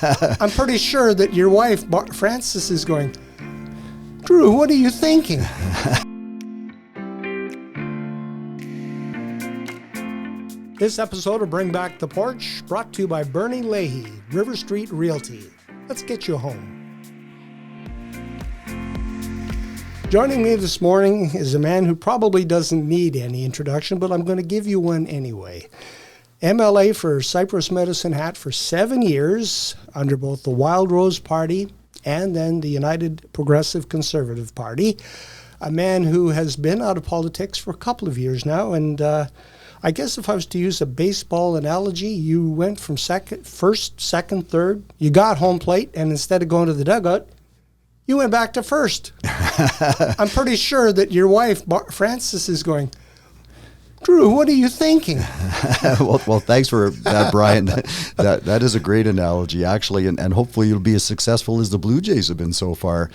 I'm pretty sure that your wife, Frances, is going, Drew, what are you thinking? This episode of Bring Back the Porch, brought to you by Bernie Leahy, River Street Realty. Let's get you home. Joining me this morning is a man who probably doesn't need any introduction, but I'm going to give you one anyway. MLA for Cypress Medicine Hat for 7 years under both the Wild Rose Party and then the United Progressive Conservative Party. A man who has been out of politics for a couple of years now, and I guess if I was to use a baseball analogy, you went from first, second, third, you got home plate, and instead of going to the dugout, you went back to first. I'm pretty sure that your wife, Frances, is going, Drew, what are you thinking? well, thanks for that, Brian. That is a great analogy, actually, and hopefully you'll be as successful as the Blue Jays have been so far.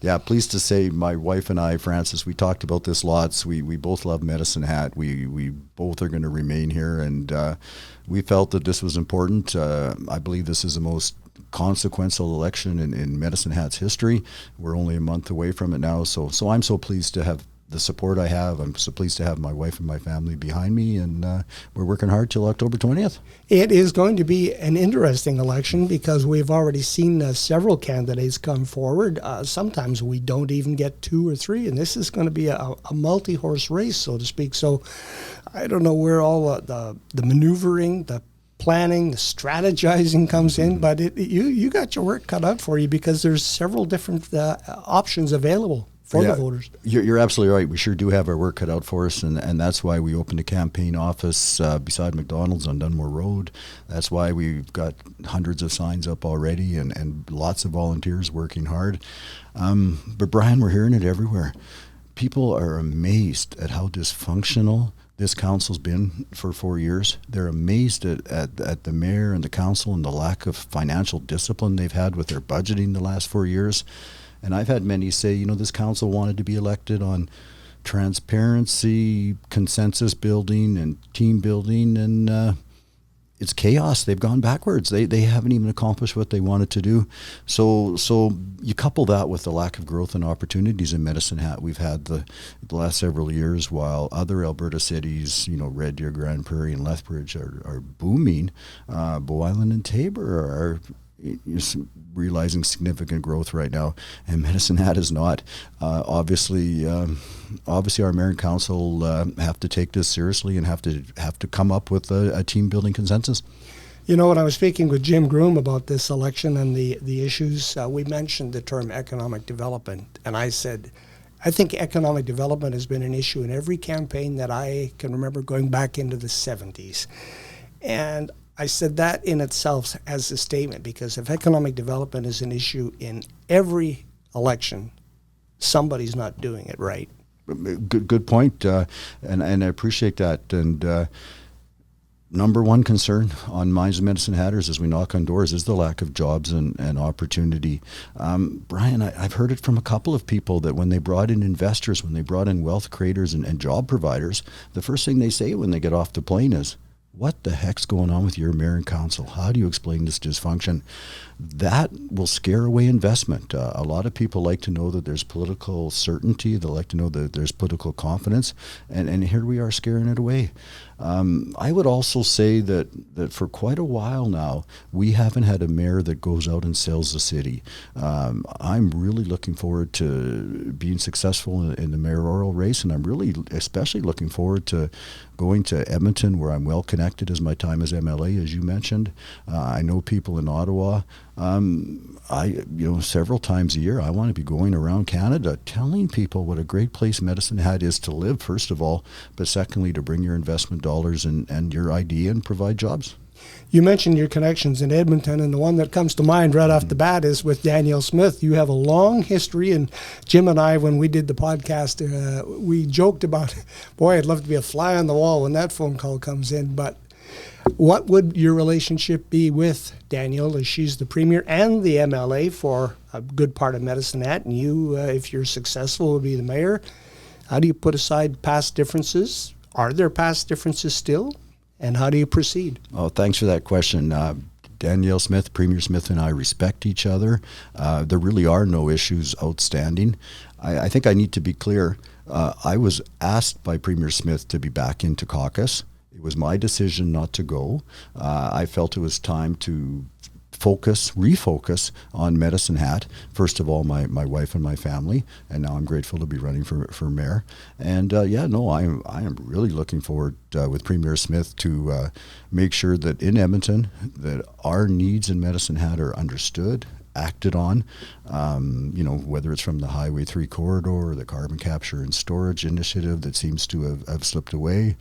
Yeah, pleased to say my wife and I, Frances, we talked about this lots. We both love Medicine Hat. We both are going to remain here, and we felt that this was important. I believe this is the most consequential election in Medicine Hat's history. We're only a month away from it now, so I'm so pleased to have the support I have. I'm so pleased to have my wife and my family behind me, and we're working hard till October 20th. It is going to be an interesting election because we've already seen several candidates come forward. Sometimes we don't even get two or three, and this is going to be a multi-horse race, so to speak. So I don't know where all the maneuvering, the planning, the strategizing comes in, but you got your work cut out for you because there's several different options available for the voters. You're absolutely right. We sure do have our work cut out for us, and that's why we opened a campaign office beside McDonald's on Dunmore Road. That's why we've got hundreds of signs up already and lots of volunteers working hard. But Brian, we're hearing it everywhere. People are amazed at how dysfunctional this council's been for 4 years. They're amazed at the mayor and the council and the lack of financial discipline they've had with their budgeting the last 4 years. And I've had many say, this council wanted to be elected on transparency, consensus building, and team building, and it's chaos. They've gone backwards. They haven't even accomplished what they wanted to do. So you couple that with the lack of growth and opportunities in Medicine Hat we've had the last several years, while other Alberta cities, Red Deer, Grand Prairie, and Lethbridge are booming. Bow Island and Tabor are realizing significant growth right now, and Medicine Hat is not. Obviously, our mayor and council have to take this seriously and have to come up with a team building consensus. When I was speaking with Jim Groom about this election and the issues, we mentioned the term economic development, and I said, I think economic development has been an issue in every campaign that I can remember going back into the 70s. And I said that in itself as a statement, because if economic development is an issue in every election, somebody's not doing it right. Good point, and I appreciate that. And number one concern on minds of Medicine Hatters as we knock on doors is the lack of jobs and opportunity. Brian, I've heard it from a couple of people that when they brought in investors, when they brought in wealth creators and job providers, the first thing they say when they get off the plane is, what the heck's going on with your mayor and council? How do you explain this dysfunction? That will scare away investment. A lot of people like to know that there's political certainty. They like to know that there's political confidence. And here we are scaring it away. I would also say that for quite a while now, we haven't had a mayor that goes out and sells the city. I'm really looking forward to being successful in the mayoral race, and I'm really especially looking forward to going to Edmonton, where I'm well connected as my time as MLA, as you mentioned. I know people in Ottawa. Several times a year, I want to be going around Canada telling people what a great place Medicine Hat is to live, first of all, but secondly, to bring your investment dollars and your idea and provide jobs. You mentioned your connections in Edmonton, and the one that comes to mind right off the bat is with Danielle Smith. You have a long history, and Jim and I, when we did the podcast, we joked about, boy, I'd love to be a fly on the wall when that phone call comes in, but what would your relationship be with Danielle, as she's the premier and the MLA for a good part of Medicine Hat, and you, if you're successful, will be the mayor? How do you put aside past differences? Are there past differences still? And how do you proceed? Oh, thanks for that question. Danielle Smith, Premier Smith and I respect each other. There really are no issues outstanding. I think I need to be clear. I was asked by Premier Smith to be back into caucus. It was my decision not to go. I felt it was time to refocus on Medicine Hat. First of all, my wife and my family, and now I'm grateful to be running for mayor. And I am really looking forward with Premier Smith to make sure that in Edmonton that our needs in Medicine Hat are understood, acted on, whether it's from the Highway 3 corridor or the carbon capture and storage initiative that seems to have slipped away,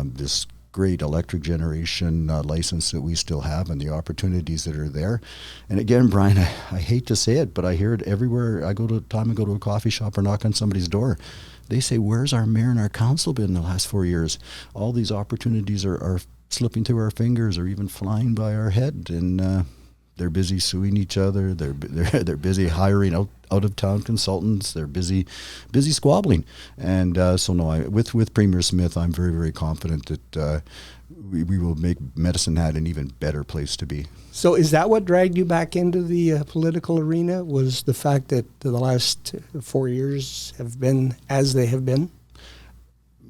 this great electric generation license that we still have and the opportunities that are there. And again, Brian, I hate to say it, but I hear it everywhere. I go to a coffee shop or knock on somebody's door. They say, where's our mayor and our council been in the last 4 years? All these opportunities are slipping through our fingers or even flying by our head. And they're busy suing each other. They're busy hiring out of town consultants. They're busy squabbling. And with Premier Smith, I'm very, very confident that we will make Medicine Hat an even better place to be. So is that what dragged you back into the political arena? Was the fact that the last 4 years have been as they have been?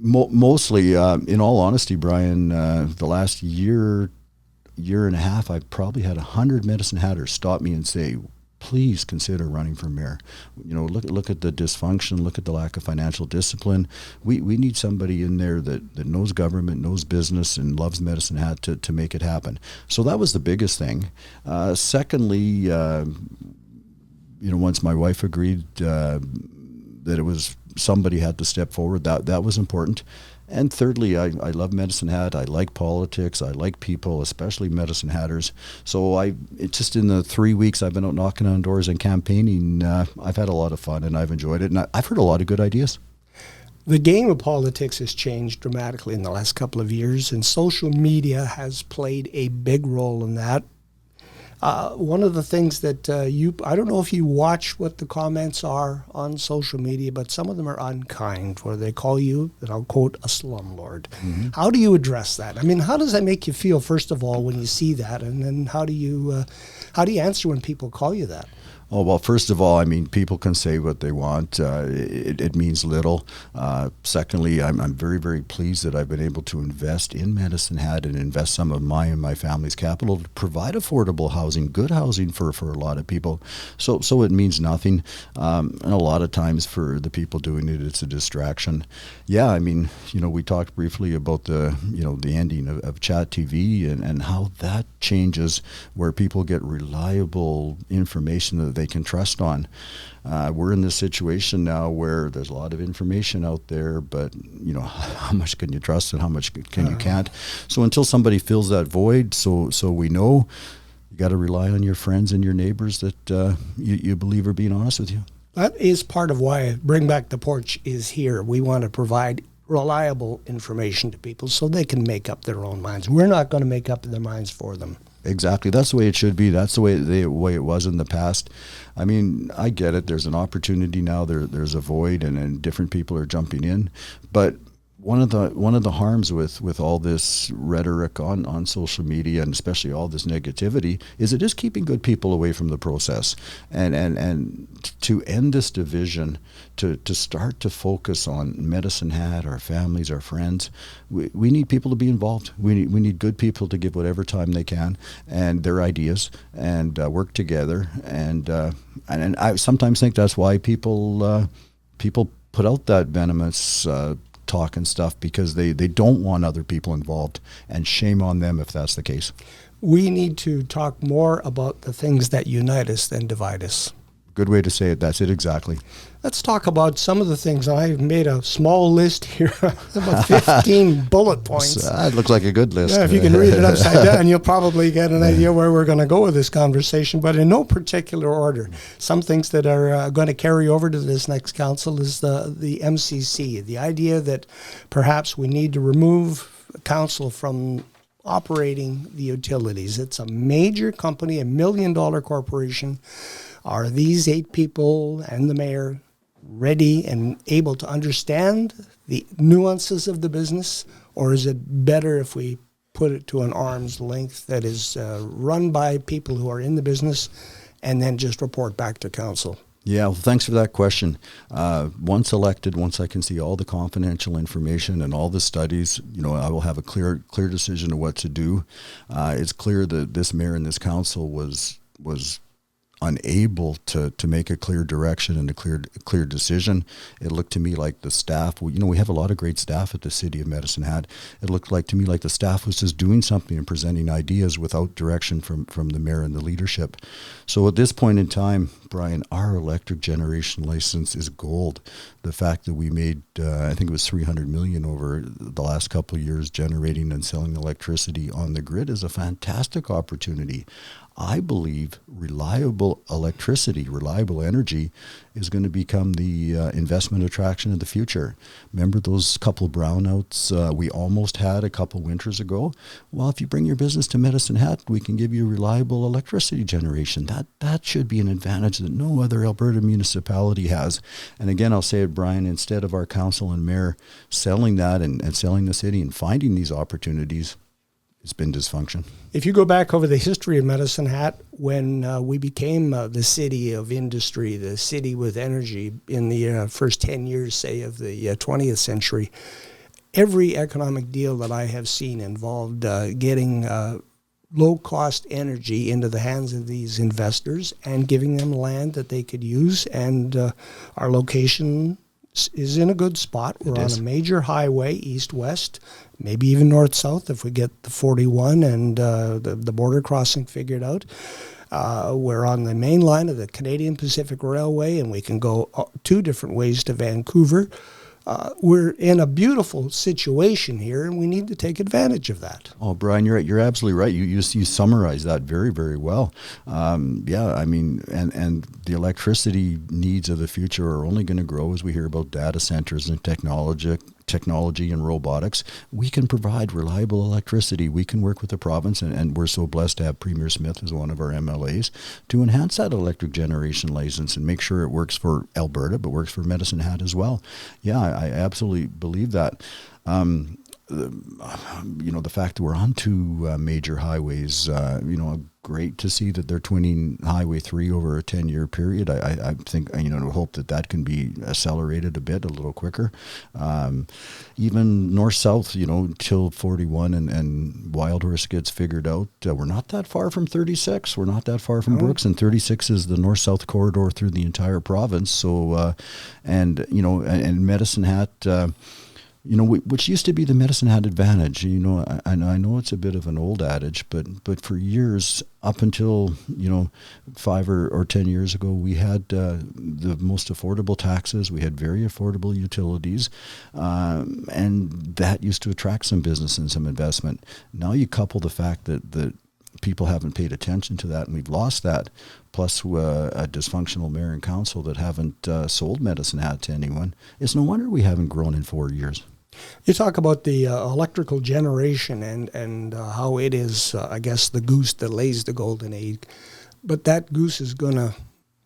Mostly, in all honesty, Brian, the last year and a half, I've probably had 100 Medicine Hatters stop me and say, please consider running for mayor. Look at the dysfunction, look at the lack of financial discipline. We need somebody in there that knows government, knows business, and loves Medicine Hat to make it happen. So that was the biggest thing. Secondly, once my wife agreed that it was somebody had to step forward, that was important. And thirdly, I love Medicine Hat. I like politics. I like people, especially Medicine Hatters. So it's just in the 3 weeks I've been out knocking on doors and campaigning, I've had a lot of fun and I've enjoyed it. And I've heard a lot of good ideas. The game of politics has changed dramatically in the last couple of years, and social media has played a big role in that. One of the things that I don't know if you watch what the comments are on social media, but some of them are unkind, where they call you, and I'll quote, a slumlord. Mm-hmm. How do you address that? I mean, how does that make you feel, first of all, when you see that? And then how do you answer when people call you that? Oh, well, first of all, I mean, people can say what they want. It means little. Secondly, I'm very, very pleased that I've been able to invest in Medicine Hat and invest some of my and my family's capital to provide affordable housing, good housing for a lot of people. So it means nothing. And a lot of times for the people doing it, it's a distraction. Yeah, I mean, we talked briefly about the ending of Chat TV and how that changes where people get reliable information that they can trust on. We're in this situation now where there's a lot of information out there, but how much can you trust and how much can you can't. So until somebody fills that void, so we know, you got to rely on your friends and your neighbors that you believe are being honest with you. That is part of why Bring Back the Porch is here. We want to provide reliable information to people so they can make up their own minds. We're not going to make up their minds for them. Exactly. That's the way it should be. That's the way it was in the past. I mean, I get it. There's an opportunity now. There's a void, and different people are jumping in. But one of the harms with all this rhetoric on social media, and especially all this negativity, is it is keeping good people away from the process. And to end this division, to start to focus on Medicine Hat, our families, our friends, we need people to be involved. We need good people to give whatever time they can and their ideas and work together. And I sometimes think that's why people put out that venomous talk and stuff, because they don't want other people involved, and shame on them if that's the case. We need to talk more about the things that unite us than divide us. Good way to say it. That's it exactly. Let's talk about some of the things. I've made a small list here, about 15 bullet points. That looks like a good list. Yeah, if you can read it upside down, you'll probably get an idea where we're going to go with this conversation, but in no particular order. Some things that are going to carry over to this next council is the MCC, the idea that perhaps we need to remove council from operating the utilities. It's a major company, $1 million corporation. Are these 8 people and the mayor ready and able to understand the nuances of the business, or is it better if we put it to an arm's length that is run by people who are in the business and then just report back to council? Yeah, well, thanks for that question. Once elected, once I can see all the confidential information and all the studies, I will have a clear decision of what to do. It's clear that this mayor and this council was unable to make a clear direction and a clear decision. It looked to me like the staff, we have a lot of great staff at the City of Medicine Hat. It looked like to me like the staff was just doing something and presenting ideas without direction from the mayor and the leadership. So at this point in time, Brian, our electric generation license is gold. The fact that we made, I think it was $300 million over the last couple of years generating and selling electricity on the grid is a fantastic opportunity. I believe reliable electricity, reliable energy is going to become the investment attraction of the future. Remember those couple of brownouts we almost had a couple winters ago? Well, if you bring your business to Medicine Hat, we can give you reliable electricity generation. That should be an advantage that no other Alberta municipality has. And again, I'll say it, Brian, instead of our council and mayor selling that and selling the city and finding these opportunities, it's been dysfunction. If you go back over the history of Medicine Hat, when we became the city of industry, the city with energy in the first 10 years, say, of the 20th century, every economic deal that I have seen involved getting low-cost energy into the hands of these investors and giving them land that they could use. And our location is in a good spot. We're on a major highway, east-west, maybe even north-south if we get the 41 and the border crossing figured out. We're on the main line of the Canadian Pacific Railway, and we can go 2 different ways to Vancouver. We're in a beautiful situation here, and we need to take advantage of that. Oh, Brian, you're right. You're absolutely right. You summarized that very, very well. Yeah, I mean, and the electricity needs of the future are only going to grow as we hear about data centers and technology and robotics. We can provide reliable electricity. We can work with the province, and we're so blessed to have Premier Smith as one of our MLAs to enhance that electric generation license and make sure it works for Alberta, but works for Medicine Hat as well. Yeah, I absolutely believe that. The fact that we're on 2 major highways, great to see that they're twinning Highway 3 over a 10-year period. I think, hope that can be accelerated a little quicker. Even north-south, till 41 and Wildhorse gets figured out. We're not that far from 36. We're not that far from Brooks, and 36 is the north-south corridor through the entire province. So, and Medicine Hat, which used to be the Medicine Hat advantage. I know it's a bit of an old adage, but for years, up until 5 or 10 years ago, we had the most affordable taxes. We had very affordable utilities, and that used to attract some business and some investment. Now you couple the fact that people haven't paid attention to that, and we've lost that, plus a dysfunctional mayor and council that haven't sold Medicine Hat to anyone. It's no wonder we haven't grown in 4 years. You talk about the electrical generation and how it is, I guess, the goose that lays the golden egg. But that goose is going to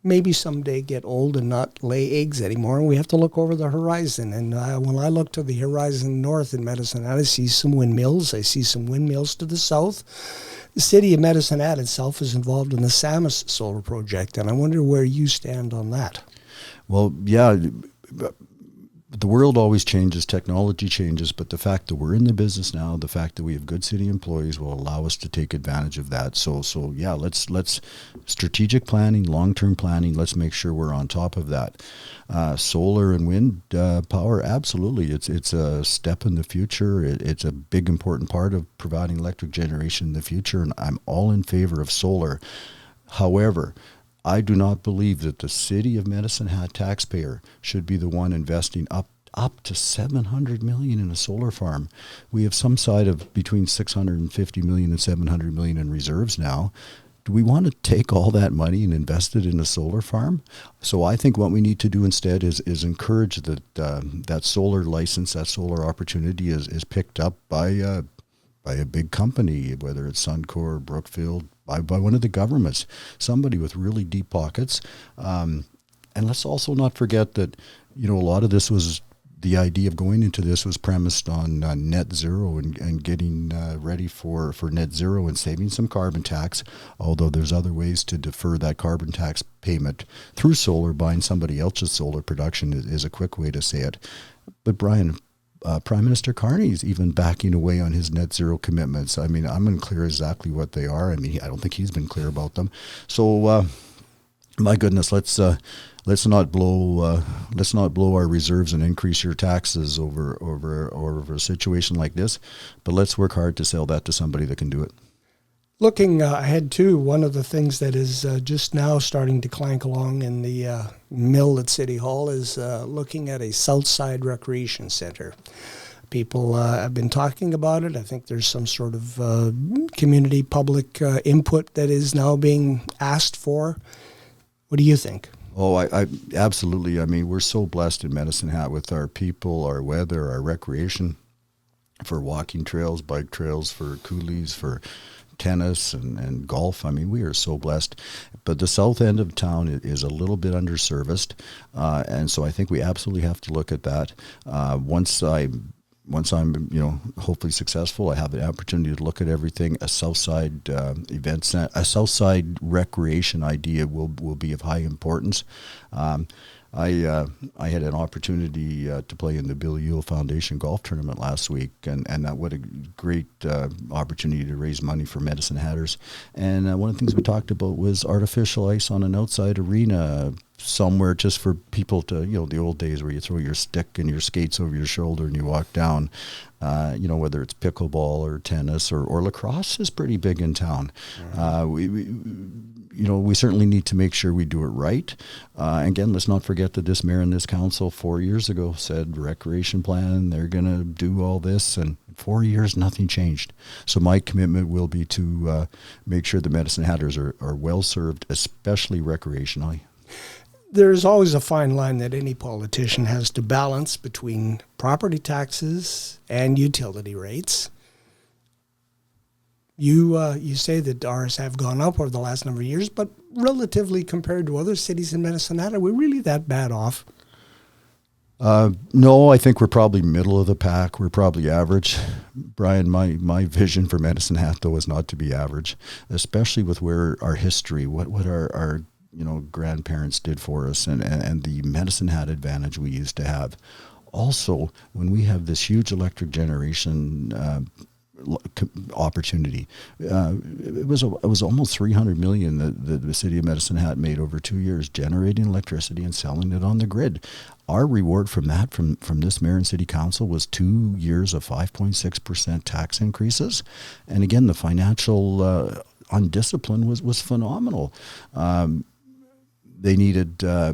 maybe someday get old and not lay eggs anymore, and we have to look over the horizon. And when I look to the horizon north in Medicine Hat, I see some windmills. I see some windmills to the south. The city of Medicine Hat itself is involved in the Samus solar project, and I wonder where you stand on that. Well, yeah, the world always changes, technology changes, but the fact that we're in the business now, the fact that we have good city employees will allow us to take advantage of that. So yeah, let's strategic planning, long-term planning, let's make sure we're on top of that. Solar and wind power, absolutely. It's a step in the future. It's a big, important part of providing electric generation in the future, and I'm all in favor of solar. However, I do not believe that the City of Medicine Hat taxpayer should be the one investing up to $700 million in a solar farm. We have some side of between $650 million and $700 million in reserves now. Do we want to take all that money and invest it in a solar farm? So I think what we need to do instead is encourage that solar license, that solar opportunity is picked up by a big company, whether it's Suncor, Brookfield, by one of the governments, somebody with really deep pockets. And let's also not forget that, a lot of this was the idea of going into this was premised on net zero and getting ready for net zero and saving some carbon tax, although there's other ways to defer that carbon tax payment through solar. Buying somebody else's solar production is a quick way to say it. But Brian, Prime Minister Carney's even backing away on his net zero commitments. I mean, I'm unclear exactly what they are. I mean, I don't think he's been clear about them. So, my goodness, let's not blow our reserves and increase your taxes over a situation like this. But let's work hard to sell that to somebody that can do it. Looking ahead too, one of the things that is just now starting to clank along in the mill at City Hall is looking at a Southside Recreation Center. People have been talking about it. I think there's some sort of community public input that is now being asked for. What do you think? Oh, I absolutely. I mean, we're so blessed in Medicine Hat with our people, our weather, our recreation, for walking trails, bike trails, for coolies, for tennis and golf. I mean, we are so blessed. But the south end of town is a little bit underserviced, and so I think we absolutely have to look at that. Once I'm, hopefully successful, I have the opportunity to look at everything. A Southside a Southside recreation idea will be of high importance. I had an opportunity to play in the Bill Ewell Foundation golf tournament last week, and that what a great opportunity to raise money for Medicine Hatters. And one of the things we talked about was artificial ice on an outside arena somewhere, just for people to, the old days where you throw your stick and your skates over your shoulder and you walk down. Whether it's pickleball or tennis or lacrosse is pretty big in town. We certainly need to make sure we do it right. Again, let's not forget that this mayor and this council 4 years ago said recreation plan, they're going to do all this, and 4 years, nothing changed. So my commitment will be to make sure the Medicine Hatters are well served, especially recreationally. There's always a fine line that any politician has to balance between property taxes and utility rates. You say that ours have gone up over the last number of years, but relatively compared to other cities in Medicine Hat, are we really that bad off? No, I think we're probably middle of the pack. We're probably average. Brian, my vision for Medicine Hat, though, is not to be average, especially with where our history, what our grandparents did for us, and the Medicine Hat advantage we used to have. Also, when we have this huge electric generation opportunity, it was almost $300 million that the city of Medicine Hat made over 2 years, generating electricity and selling it on the grid. Our reward from that, from this mayor and city council, was 2 years of 5.6% tax increases, and again, the financial undiscipline was phenomenal. They needed to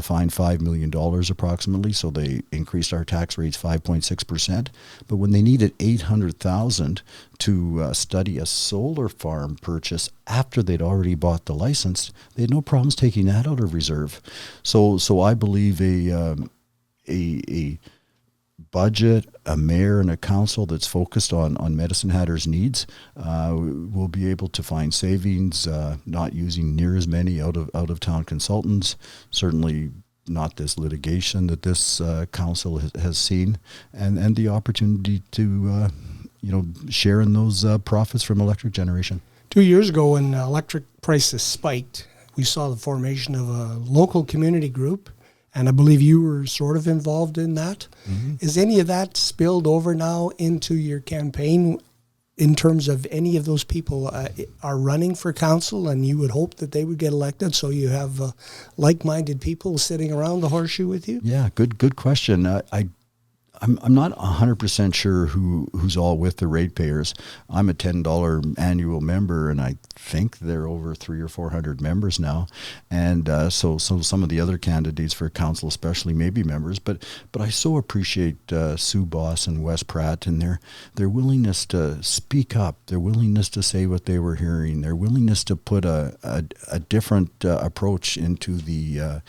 find $5 million approximately, so they increased our tax rates 5.6%. But when they needed $800,000 to study a solar farm purchase after they'd already bought the license, they had no problems taking that out of reserve. So I believe a budget, a mayor, and a council that's focused on Medicine Hatters' needs will be able to find savings, not using near as many out of town consultants, certainly not this litigation that this council has seen, and the opportunity to share in those profits from electric generation. 2 years ago, when electric prices spiked, we saw the formation of a local community group. And I believe you were sort of involved in that. Mm-hmm. Is any of that spilled over now into your campaign in terms of any of those people are running for council, and you would hope that they would get elected, so you have like-minded people sitting around the horseshoe with you? Yeah, good question. I'm not 100% sure who's all with the ratepayers. I'm a $10 annual member, and I think they're over 300 or 400 members now. And so some of the other candidates for council especially may be members. But I so appreciate Sue Boss and Wes Pratt and their willingness to speak up, their willingness to say what they were hearing, their willingness to put a different approach into the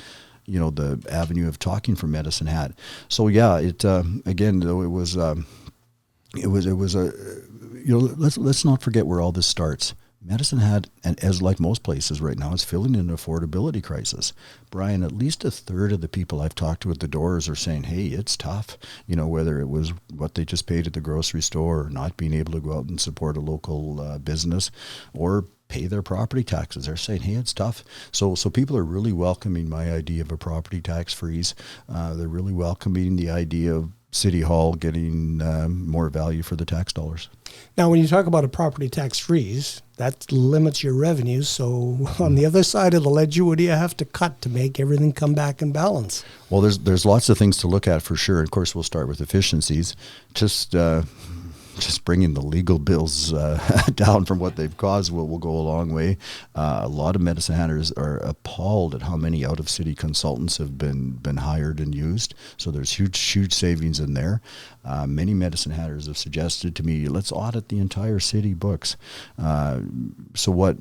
avenue of talking for Medicine Hat. So yeah, again, though, let's not forget where all this starts. Medicine Hat, and as like most places right now, is feeling an affordability crisis. Brian, at least a third of the people I've talked to at the doors are saying, hey, it's tough. You know, whether it was what they just paid at the grocery store or not being able to go out and support a local business or pay their property taxes. They're saying, hey, it's tough. So people are really welcoming my idea of a property tax freeze. They're really welcoming the idea of City Hall getting more value for the tax dollars. Now, when you talk about a property tax freeze, that limits your revenues. So on the other side of the ledger, what do you have to cut to make everything come back in balance? Well, there's lots of things to look at for sure. Of course, we'll start with efficiencies. Just bringing the legal bills down from what they've caused will go a long way. A lot of Medicine Hatters are appalled at how many out-of-city consultants have been hired and used. So there's huge savings in there. Many Medicine Hatters have suggested to me, let's audit the entire city books. So what?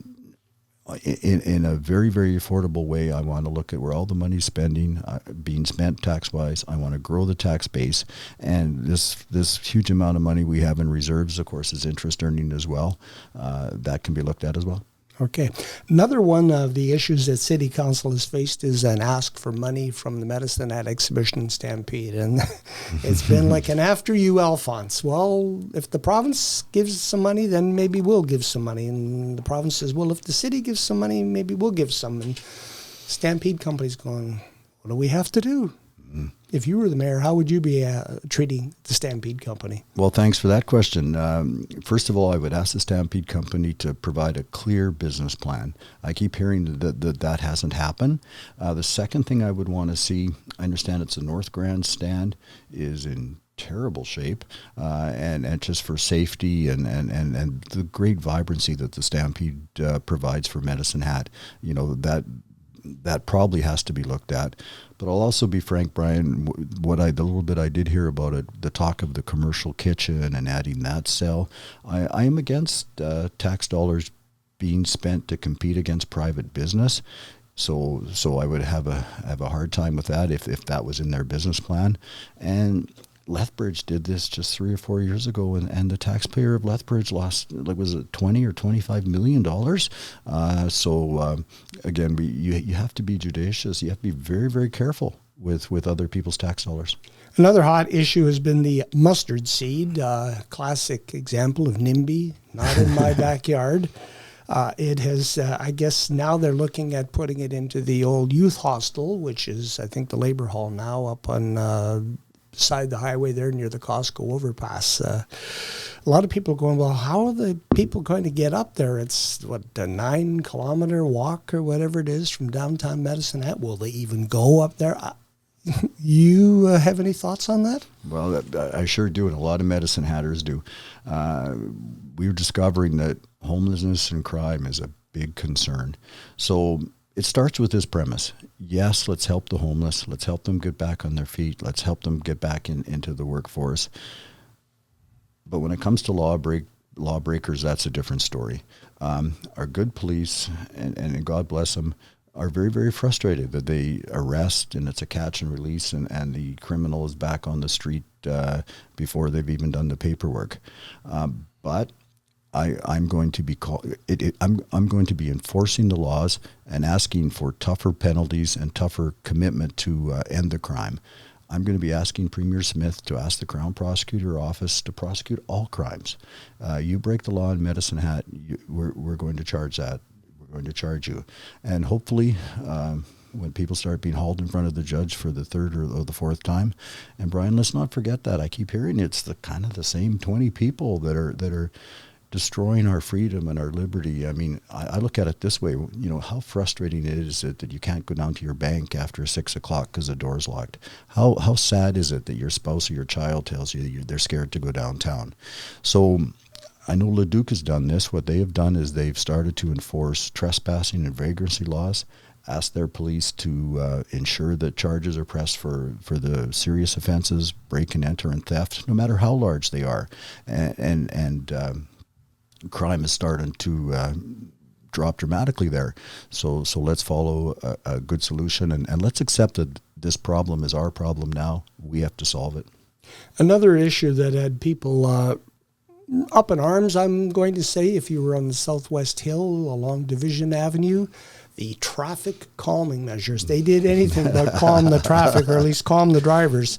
In a very, very affordable way, I want to look at where all the money's being spent tax-wise. I want to grow the tax base. And this huge amount of money we have in reserves, of course, is interest earning as well. That can be looked at as well. Okay. Another one of the issues that City Council has faced is an ask for money from the Medicine Hat Exhibition and Stampede. And it's been like an after you, Alphonse. Well, if the province gives some money, then maybe we'll give some money. And the province says, well, if the city gives some money, maybe we'll give some. And Stampede Company's going, what do we have to do? If you were the mayor, how would you be treating the Stampede Company? Well, thanks for that question. First of all, I would ask the Stampede Company to provide a clear business plan. I keep hearing that hasn't happened. The second thing I would want to see, I understand it's the North Grandstand is in terrible shape, and just for safety and the great vibrancy that the Stampede provides for Medicine Hat, you know, that probably has to be looked at. But I'll also be frank, Brian, the little bit I did hear about it, the talk of the commercial kitchen and adding that cell, I am against tax dollars being spent to compete against private business. So I would have a hard time with that if that was in their business plan. And Lethbridge did this just 3 or 4 years ago, and the taxpayer of Lethbridge lost, was it $20 or $25 million? Again, you have to be judicious. You have to be very, very careful with other people's tax dollars. Another hot issue has been the mustard seed, classic example of NIMBY, not in my backyard. It has, I guess now they're looking at putting it into the old youth hostel, which is, I think, the Labor Hall now up on beside the highway there near the Costco overpass. A lot of people are going, well, how are the people going to get up there? It's, a 9-kilometer walk or whatever it is from downtown Medicine Hat. Will they even go up there? You have any thoughts on that? Well, I sure do, and a lot of Medicine Hatters do. We're discovering that homelessness and crime is a big concern. So it starts with this premise. Yes, let's help the homeless. Let's help them get back on their feet. Let's help them get back into the workforce. But when it comes to lawbreakers, that's a different story. Our good police, and God bless them, are very, very frustrated that they arrest and it's a catch and release and the criminal is back on the street before they've even done the paperwork. But I'm going to be I'm going to be enforcing the laws and asking for tougher penalties and tougher commitment to end the crime. I'm going to be asking Premier Smith to ask the Crown Prosecutor Office to prosecute all crimes. You break the law in Medicine Hat, we're going to charge that. We're going to charge you. And hopefully, when people start being hauled in front of the judge for the third or the fourth time, and Brian, let's not forget that. I keep hearing it's the kind of the same 20 people that are destroying our freedom and our liberty. I mean, I look at it this way, how frustrating it is that you can't go down to your bank after 6 o'clock because the door's locked. How sad is it that your spouse or your child tells you they're scared to go downtown? So I know Leduc has done this. What they have done is they've started to enforce trespassing and vagrancy laws, ask their police to ensure that charges are pressed for the serious offenses, break and enter and theft, no matter how large they are. And crime is starting to drop dramatically there. So let's follow a good solution and let's accept that this problem is our problem now. We have to solve it. Another issue that had people up in arms, I'm going to say, if you were on the Southwest Hill along Division Avenue. The traffic calming measures, they did anything but calm the traffic, or at least calm the drivers.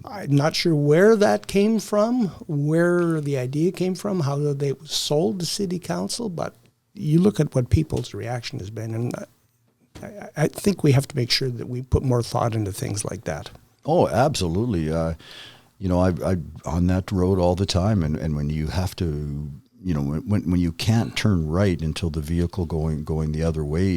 I'm not sure where that came from, where the idea came from, how they sold to City Council, but you look at what people's reaction has been, and I think we have to make sure that we put more thought into things like that. Oh, absolutely. You know, I on that road all the time, and when you have to, you know, when you can't turn right until the vehicle going the other way,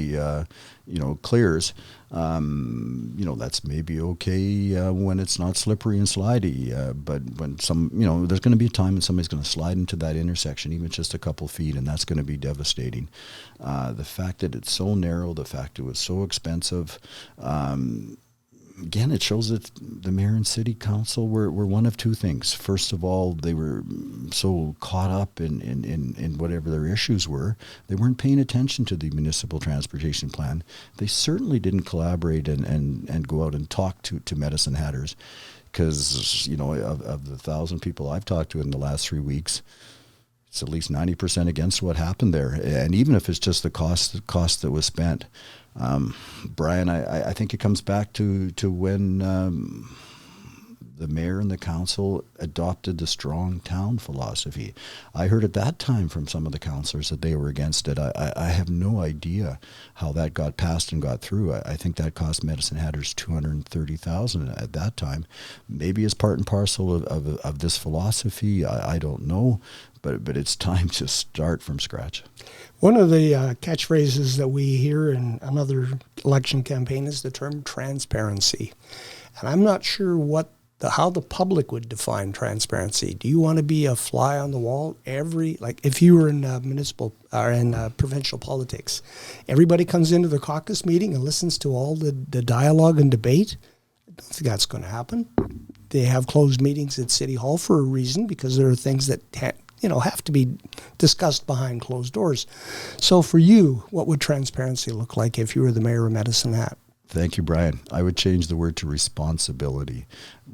you know, clears, you know, that's maybe okay when it's not slippery and slidey. But when you know, there's going to be a time when somebody's going to slide into that intersection, even just a couple feet, and that's going to be devastating. The fact that it's so narrow, the fact it was so expensive, again, it shows that the mayor and city council were one of two things. First of all, they were so caught up in whatever their issues were, they weren't paying attention to the municipal transportation plan. They certainly didn't collaborate and go out and talk to Medicine Hatters, because, you know, of the 1,000 people I've talked to in the last 3 weeks, it's at least 90% against what happened there. And even if it's just the cost that was spent. Brian, I think it comes back to when the mayor and the council adopted the strong town philosophy. I heard at that time from some of the councillors that they were against it. I have no idea how that got passed and got through. I think that cost Medicine Hatters $230,000 at that time. Maybe it's part and parcel of this philosophy. I don't know, but it's time to start from scratch. One of the catchphrases that we hear in another election campaign is the term transparency. And I'm not sure how the public would define transparency. Do you want to be a fly on the wall like if you were in municipal or in provincial politics, everybody comes into the caucus meeting and listens to all the dialogue and debate? I don't think that's going to happen. They have closed meetings at City Hall for a reason, because there are things that have to be discussed behind closed doors. So for you, what would transparency look like if you were the mayor of Medicine Hat? Thank you, Brian. I would change the word to responsibility.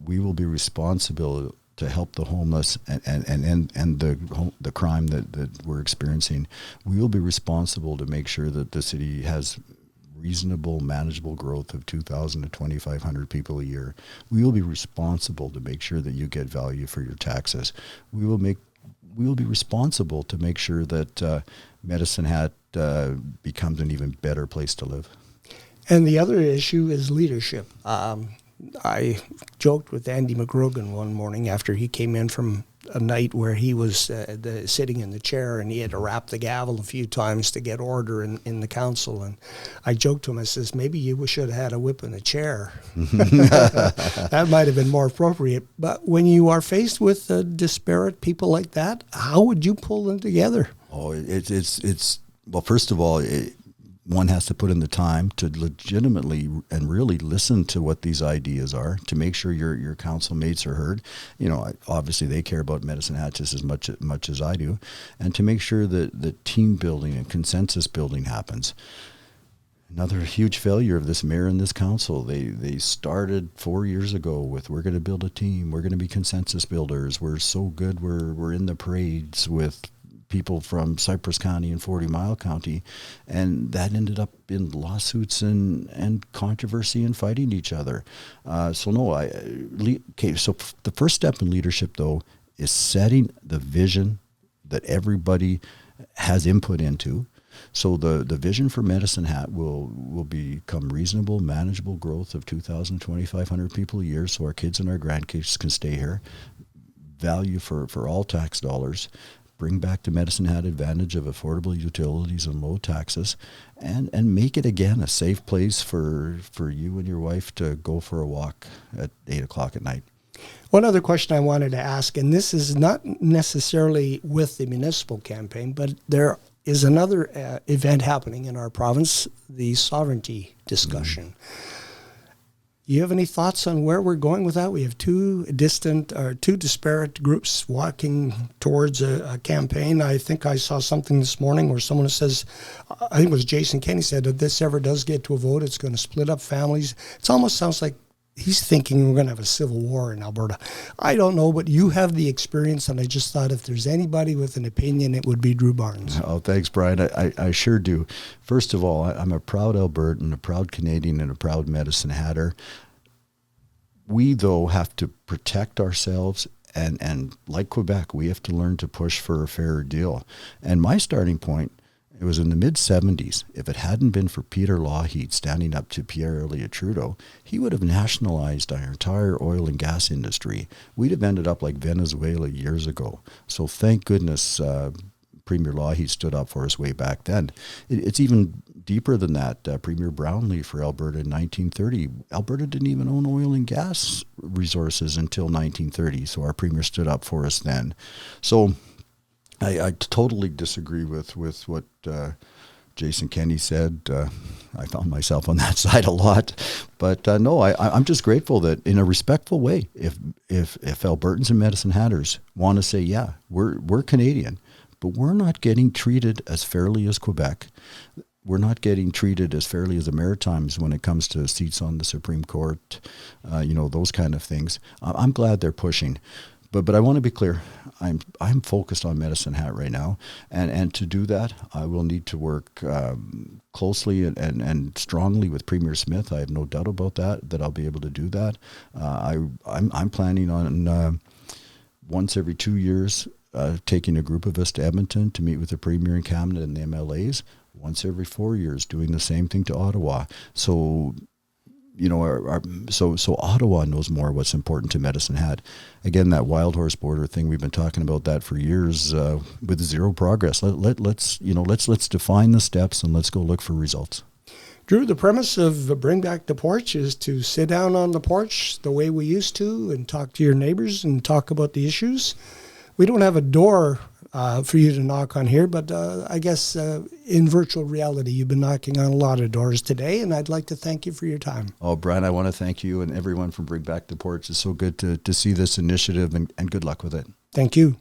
We will be responsible to help the homeless and the crime that we're experiencing. We will be responsible to make sure that the city has reasonable, manageable growth of 2,000 to 2,500 people a year. We will be responsible to make sure that you get value for your taxes. We will be responsible to make sure that Medicine Hat becomes an even better place to live. And the other issue is leadership. I joked with Andy McGrogan one morning after he came in from a night where he was sitting in the chair and he had to rap the gavel a few times to get order in the council. And I joked to him, I says, maybe you should have had a whip and a chair. That might have been more appropriate. But when you are faced with disparate people like that, how would you pull them together? Oh, well, first of all, one has to put in the time to legitimately and really listen to what these ideas are, to make sure your council mates are heard. You know, obviously they care about Medicine Hat just as much as I do, and to make sure that the team building and consensus building happens. Another huge failure of this mayor and this council. They started 4 years ago with, we're going to build a team, we're going to be consensus builders, we're so good, we're in the parades with people from Cypress County and 40 Mile County, and that ended up in lawsuits and controversy and fighting each other. So the first step in leadership, though, is setting the vision that everybody has input into. So the vision for Medicine Hat will become reasonable, manageable growth of 2,000, 2,500 people a year, so our kids and our grandkids can stay here. Value for all tax dollars. Bring back the Medicine Hat advantage of affordable utilities and low taxes, and make it again a safe place for you and your wife to go for a walk at 8 o'clock at night. One other question I wanted to ask, and this is not necessarily with the municipal campaign, but there is another event happening in our province, the sovereignty discussion. Mm-hmm. You have any thoughts on where we're going with that? We have two disparate groups walking towards a campaign. I think I saw something this morning where someone says, I think it was Jason Kenney said, if this ever does get to a vote, it's going to split up families. It almost sounds like he's thinking we're going to have a civil war in Alberta. I don't know, but you have the experience, and I just thought if there's anybody with an opinion, it would be Drew Barnes. Oh, thanks, Brian. I sure do. First of all, I'm a proud Albertan, a proud Canadian, and a proud Medicine Hatter. We, though, have to protect ourselves, and like Quebec, we have to learn to push for a fairer deal. And my starting point, it was in the mid-'70s. If it hadn't been for Peter Lougheed standing up to Pierre Elliott Trudeau, he would have nationalized our entire oil and gas industry. We'd have ended up like Venezuela years ago. So thank goodness Premier Lougheed stood up for us way back then. It's even deeper than that. Premier Brownlee for Alberta in 1930. Alberta didn't even own oil and gas resources until 1930, so our premier stood up for us then. So I totally disagree with what Jason Kenney said. I found myself on that side a lot. But no, I'm just grateful that in a respectful way, if Albertans and Medicine Hatters want to say, yeah, we're Canadian, but we're not getting treated as fairly as Quebec. We're not getting treated as fairly as the Maritimes when it comes to seats on the Supreme Court, those kind of things. I'm glad they're pushing. But I want to be clear, I'm focused on Medicine Hat right now, and to do that, I will need to work closely and strongly with Premier Smith. I have no doubt about that I'll be able to do that. I'm planning on once every 2 years taking a group of us to Edmonton to meet with the Premier and Cabinet and the MLAs. Once every 4 years, doing the same thing to Ottawa. So so Ottawa knows more what's important to Medicine Hat. Again, that wild horse border thing, we've been talking about that for years with zero progress. Let's define the steps and let's go look for results. Drew, the premise of Bring Back the Porch is to sit down on the porch the way we used to and talk to your neighbors and talk about the issues. We don't have a door for you to knock on here, but I guess in virtual reality, you've been knocking on a lot of doors today, and I'd like to thank you for your time. Oh, Brian, I want to thank you and everyone from Bring Back the Porch. It's so good to see this initiative, and good luck with it. Thank you.